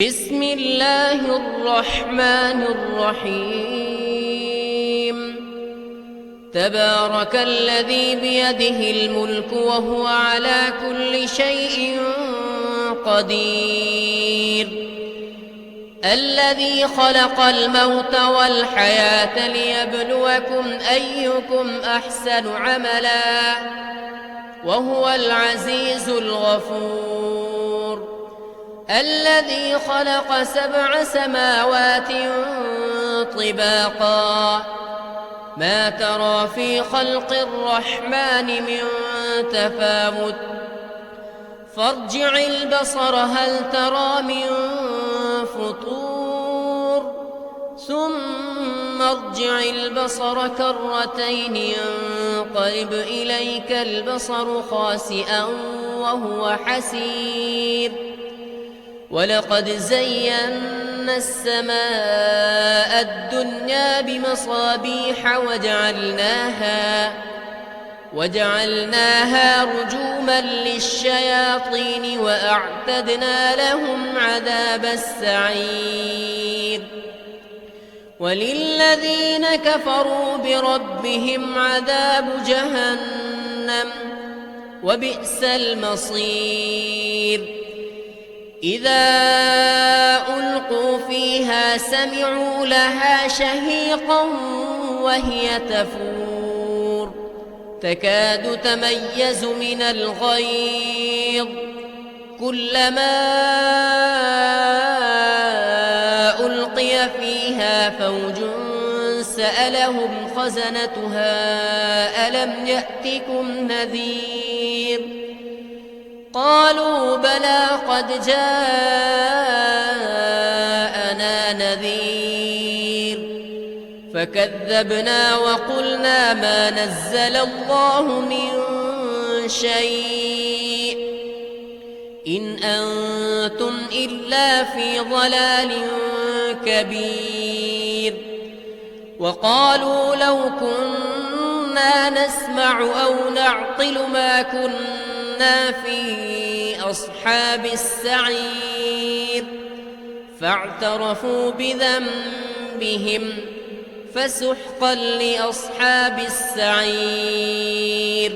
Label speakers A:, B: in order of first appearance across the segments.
A: بسم الله الرحمن الرحيم. تبارك الذي بيده الملك وهو على كل شيء قدير. الذي خلق الموت والحياة ليبلوكم أيكم أحسن عملا وهو العزيز الغفور. الذي خلق 7 سماوات طباقا ما ترى في خلق الرحمن من تفاوت فارجع البصر هل ترى من فطور ثم ارجع البصر كرتين ينقلب إليك البصر خاسئا وهو حسير. ولقد زينا السماء الدنيا بمصابيح وجعلناها رجوما للشياطين وأعتدنا لهم عذاب السعير. وللذين كفروا بربهم عذاب جهنم وبئس المصير. إذا ألقوا فيها سمعوا لها شهيقا وهي تفور تكاد تميز من الغيظ كلما ألقي فيها فوج سألهم خزنتها ألم يأتكم نذير قالوا بلى قد جاءنا نذير فكذبنا وقلنا ما نزل الله من شيء إن أنتم إلا في ضلال كبير. وقالوا لو كنا نسمع أو نعقل ما كنا في أصحاب السعير فاعترفوا بذنبهم فسحقا لأصحاب السعير.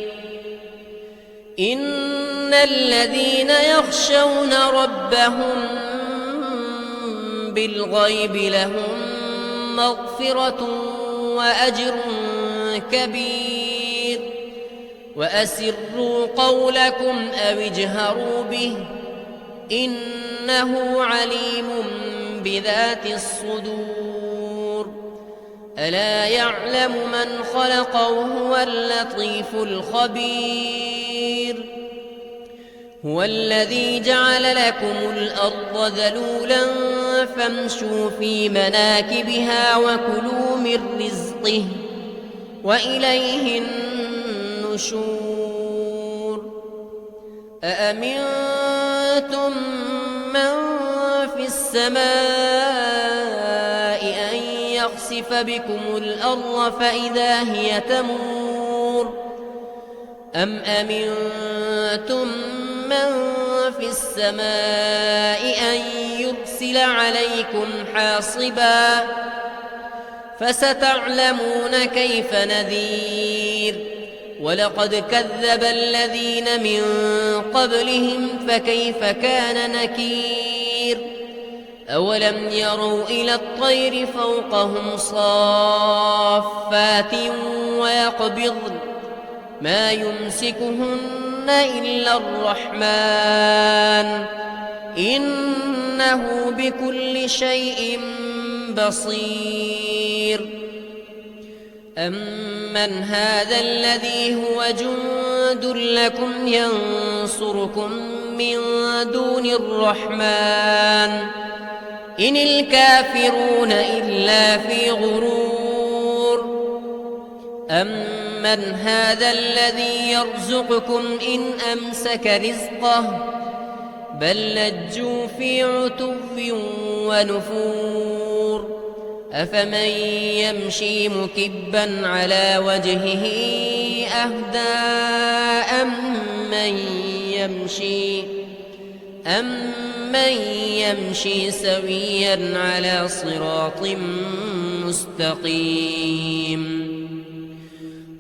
A: إن الذين يخشون ربهم بالغيب لهم مغفرة وأجر كبير. وأسروا قولكم أو اجهروا به إنه عليم بذات الصدور. ألا يعلم من خلق وهو اللطيف الخبير. هو الذي جعل لكم الأرض ذلولا فامشوا في مناكبها وكلوا من رزقه وإليه النشور. أأمنتم من في السماء أن يخسف بكم الأرض فإذا هي تمور أم أمنتم من في السماء أن يرسل عليكم حاصبا فستعلمون كيف نذير. ولقد كذب الذين من قبلهم فكيف كان نكير. أولم يروا إلى الطير فوقهم صافات ويقبضن ما يمسكهن إلا الرحمن إنه بكل شيء بصير. أمن هذا الذي هو جند لكم ينصركم من دون الرحمن إن الكافرون إلا في غرور. أمن هذا الذي يرزقكم إن أمسك رزقه بل لجوا في عتو ونفور. أفمن يمشي مكبا على وجهه أهدى أمن أمن يمشي سويا على صراط مستقيم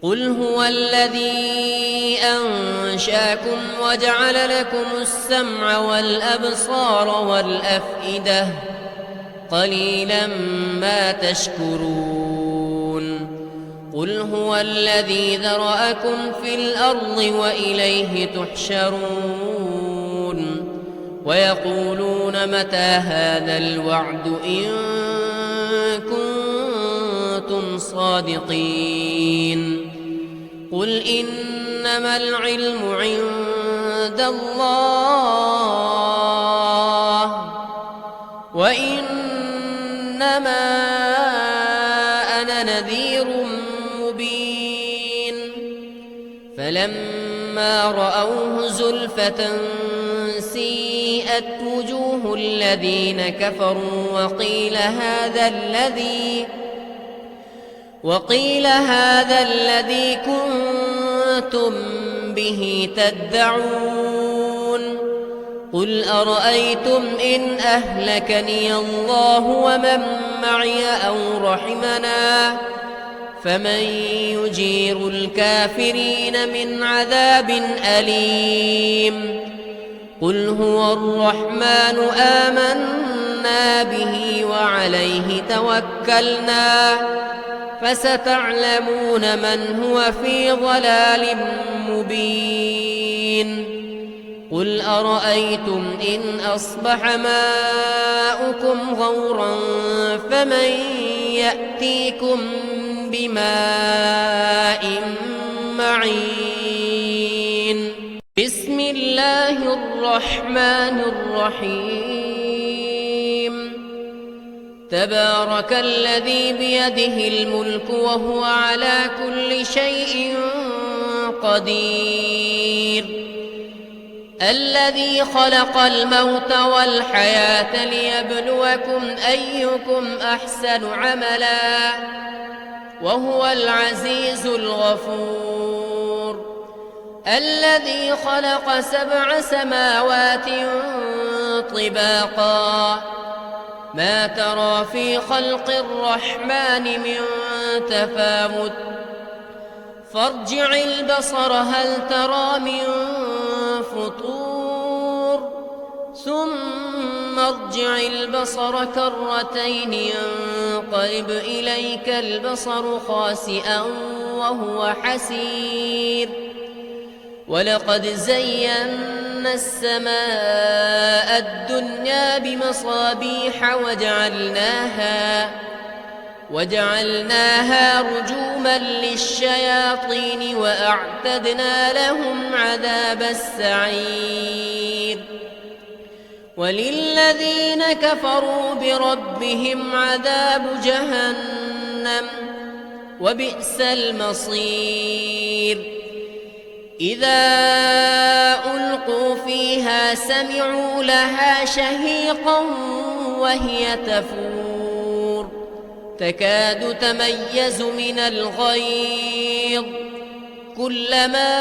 A: قل هو الذي أنشاكم وجعل لكم السمع والأبصار والأفئدة قليلا ما تشكرون قل هو الذي ذرأكم في الأرض وإليه تحشرون ويقولون متى هذا الوعد إن كنتم صادقين قل إنما العلم عند الله وإنما أنا نذير مبين فلما رأوه زلفة سيئت وجوه الذين كفروا وقيل هذا الذي كنتم به تدعون قل أرأيتم إن أهلكني الله ومن معي أو رحمنا فمن يجير الكافرين من عذاب أليم قل هو الرحمن آمنا به وعليه توكلنا فستعلمون من هو في ضلال مبين قل أرأيتم إن أصبح ماؤكم غورا فمن يأتيكم بماء معين بسم الله الرحمن الرحيم تبارك الذي بيده الملك وهو على كل شيء قدير الذي خلق الموت والحياة ليبلوكم أيكم أحسن عملا وهو العزيز الغفور الذي خلق 7 سماوات طباقا ما ترى في خلق الرحمن من تفاوت فارجع البصر هل ترى من فطور ثم ارجع البصر كرتين ينقلب إليك البصر خاسئا وهو حسير ولقد زينا السماء الدنيا بمصابيح وجعلناها رجوما للشياطين وأعتدنا لهم عذاب السعير وللذين كفروا بربهم عذاب جهنم وبئس المصير إذا ألقوا فيها سمعوا لها شهيقا وهي تفور تكاد تميز من الغيظ كلما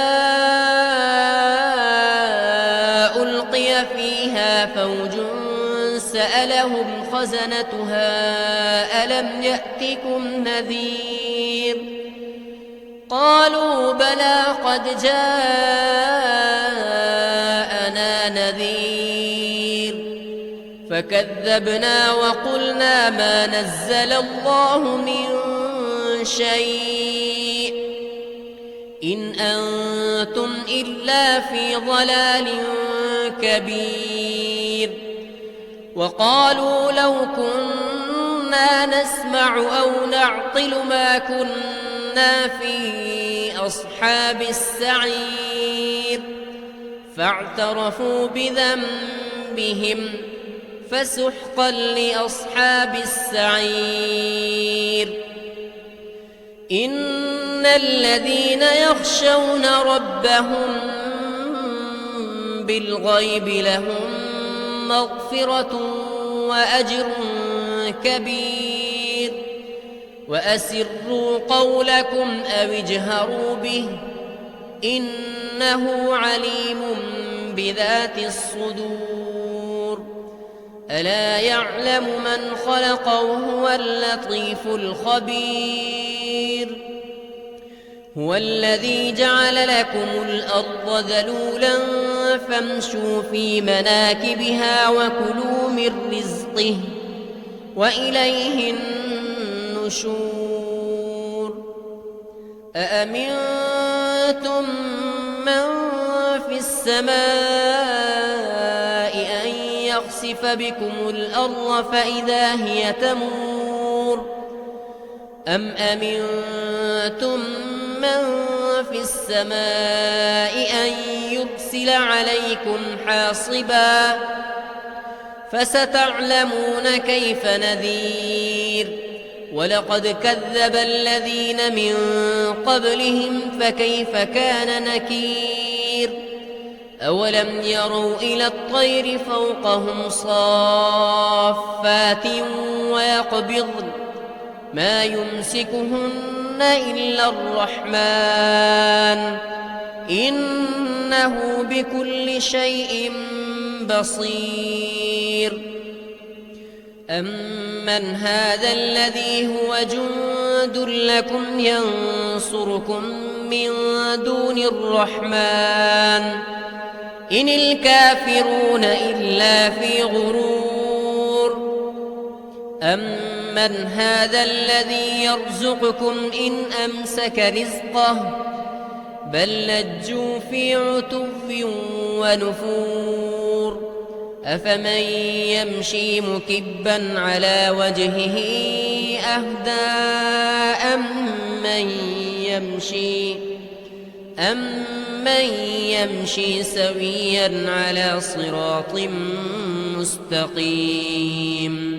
A: ألقي فيها فوج سألهم خزنتها ألم يأتكم نذير قالوا بلى قد جاءنا نذير فكذبنا وقلنا ما نزل الله من شيء إن أنتم إلا في ضلال كبير وقالوا لو كنا نسمع أو نعقل ما كنا في أصحاب السعير فاعترفوا بذنبهم فسحقا لأصحاب السعير إن الذين يخشون ربهم بالغيب لهم مغفرة وأجر كبير وأسروا قولكم أو اجهروا به إنه عليم بذات الصدور ألا يعلم من خلق وهو اللطيف الخبير هو الذي جعل لكم الأرض ذلولا فامشوا في مناكبها وكلوا من رزقه وإليه النشور أأمنتم من في السماء أن يخسف بكم الأرض فإذا هي تمور أم أمنتم من في السماء أن يرسل عليكم حاصبا فستعلمون كيف نذير ولقد كذب الذين من قبلهم فكيف كان نكير أولم يروا إلى الطير فوقهم صافات ويقبضن ما يمسكهن إلا الرحمن إنه بكل شيء بصير أمن هذا الذي هو جند لكم ينصركم من دون الرحمن إن الكافرون إلا في غرور أمن هذا الذي يرزقكم إن أمسك رزقه بل لجوا في عتو ونفور أفمن يمشي مكبا على وجهه أهدى أمن يمشي سويا على صراط مستقيم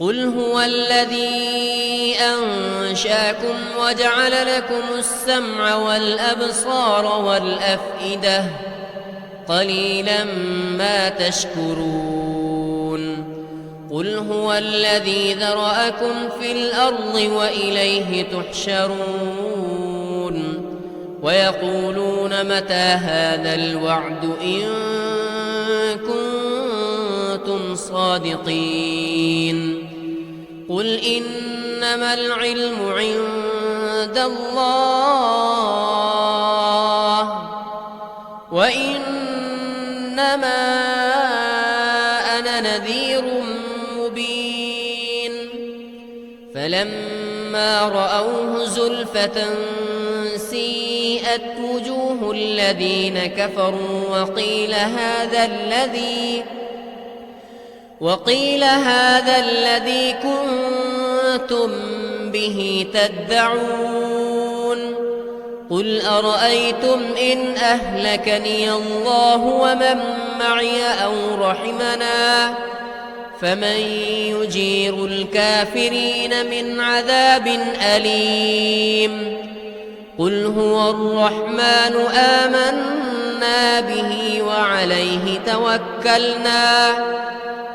A: قل هو الذي أنشاكم وجعل لكم السمع والأبصار والأفئدة قليلا ما تشكرون قل هو الذي ذرأكم في الأرض وإليه تحشرون ويقولون متى هذا الوعد إن كنتم صادقين قل إنما العلم عند الله وإنما أنا نذير مبين فلما رأوه زلفة سيئت وجوه الذين كفروا وقيل هذا الذي كنتم به تدعون قل أرأيتم إن أهلكني الله ومن معي أو رحمنا فمن يجير الكافرين من عذاب أليم قل هو الرحمن آمنا به وعليه توكلنا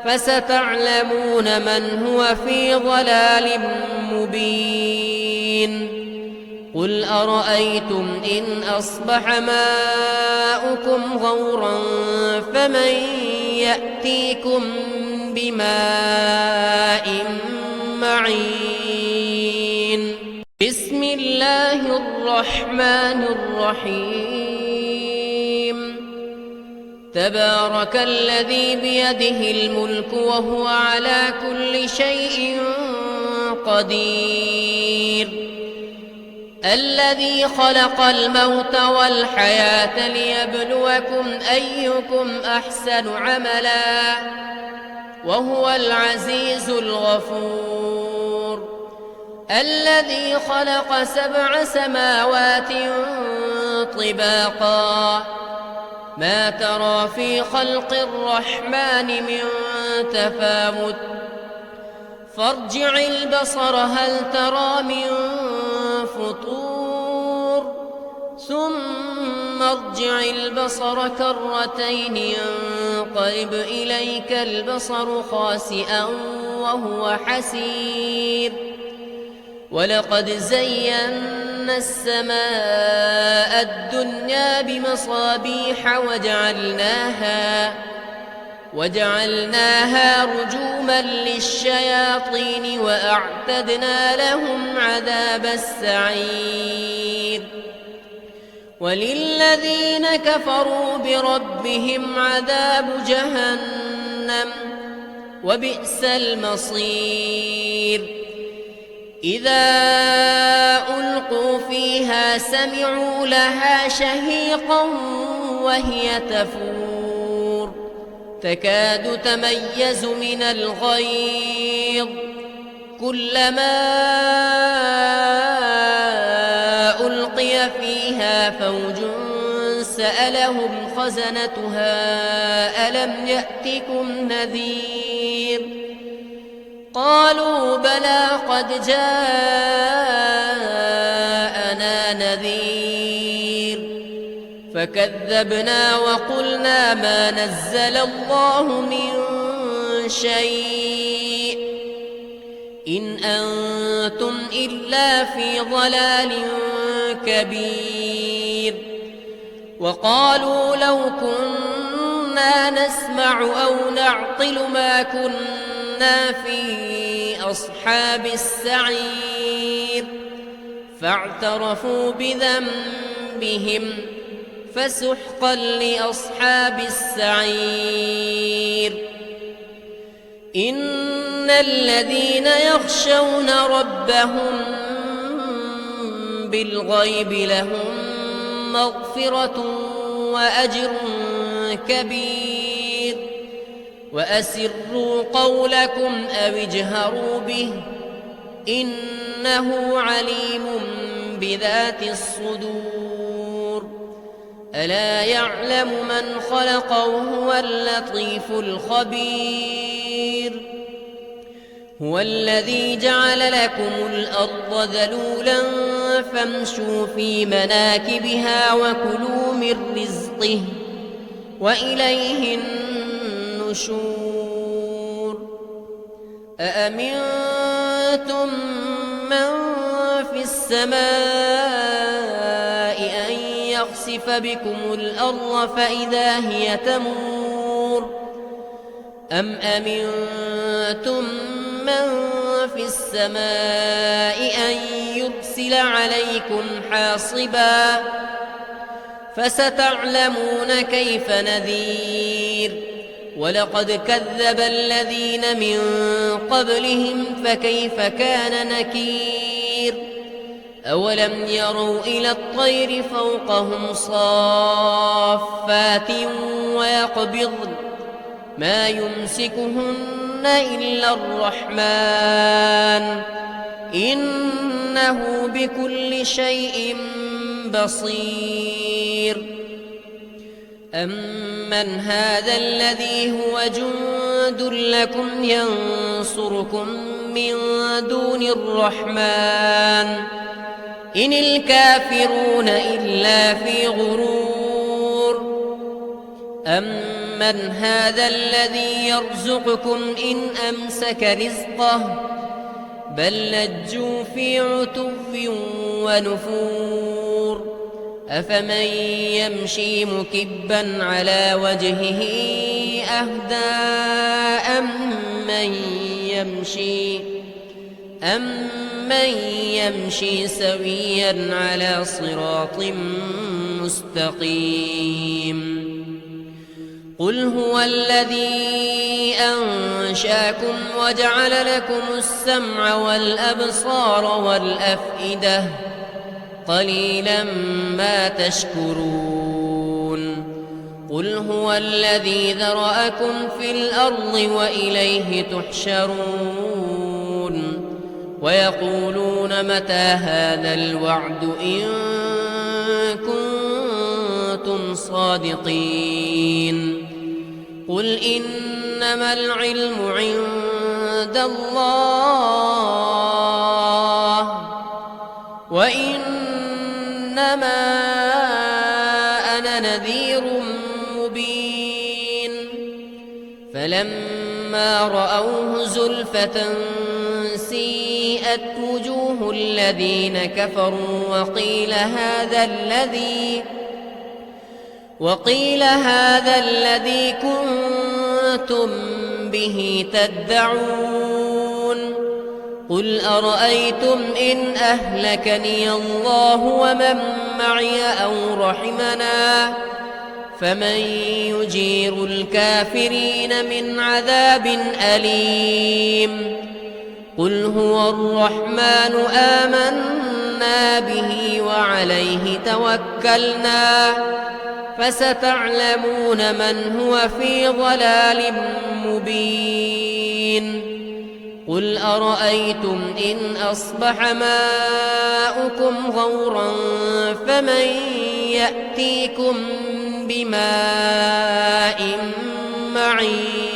A: فستعلمون من هو في ضلال مبين قل أرأيتم إن أصبح ماؤكم غورا فمن يأتيكم بماء معين بسم الله الرحمن الرحيم تبارك الذي بيده الملك وهو على كل شيء قدير الذي خلق الموت والحياة ليبلوكم أيكم أحسن عملا وهو العزيز الغفور الذي خلق 7 سماوات طباقا ما ترى في خلق الرحمن من تفاوت فارجع البصر هل ترى من فطور ثم ارجع البصر كرتين ينقلب إليك البصر خاسئا وهو حسير ولقد زينا السماء الدنيا بمصابيح وجعلناها رجوما للشياطين وأعتدنا لهم عذاب السعير وللذين كفروا بربهم عذاب جهنم وبئس المصير إذا ألقوا فيها سمعوا لها شهيقا وهي تفور تكاد تميز من الغيظ كلما ألقي فيها فوج سألهم خزنتها ألم يأتكم نذير قالوا بلى قد جاءنا نذير فكذبنا وقلنا ما نزل الله من شيء إن أنتم إلا في ضلال كبير وقالوا لو كنا نسمع أو نعقل ما كنا في أصحاب السعير فاعترفوا بذنبهم فسحقا لأصحاب السعير إن الذين يخشون ربهم بالغيب لهم مغفرة وأجر كبير وأسروا قولكم أو اجهروا به إنه عليم بذات الصدور ألا يعلم من خلق وهو اللطيف الخبير هو الذي جعل لكم الأرض ذلولا فامشوا في مناكبها وكلوا من رزقه وإليه النشور أأمنتم من في السماء أن يخسف بكم الأرض فإذا هي تمور أم أمنتم من في السماء أن يرسل عليكم حاصبا فستعلمون كيف نذير ولقد كذب الذين من قبلهم فكيف كان نكير أولم يروا إلى الطير فوقهم صافات ويقبضن ما يمسكهن إلا الرحمن إنه بكل شيء بصير أمن هذا الذي هو جند لكم ينصركم من دون الرحمن إن الكافرون إلا في غرور أمن هذا الذي يرزقكم إن أمسك رزقه بل لجوا في عتو ونفور أفمن يمشي مكبا على وجهه أهدى أمن يمشي سويا على صراط مستقيم قل هو الذي أنشاكم وجعل لكم السمع والأبصار والأفئدة قليلا ما تشكرون قل هو الذي ذرأكم في الأرض وإليه تحشرون ويقولون متى هذا الوعد إن كنتم صادقين قل إنما العلم عند الله وإنما أنا نذير مبين فلما رأوه زلفة سيئت وجوه الذين كفروا وقيل هذا الذي كنتم كنتم به تدعون قل أرأيتم إن أهلكني الله ومن معي أو رحمنا فمن يجير الكافرين من عذاب أليم قل هو الرحمن آمنا به وعليه توكلنا فستعلمون من هو في ضلال مبين قل أرأيتم إن أصبح ماؤكم غورا فمن يأتيكم بماء معين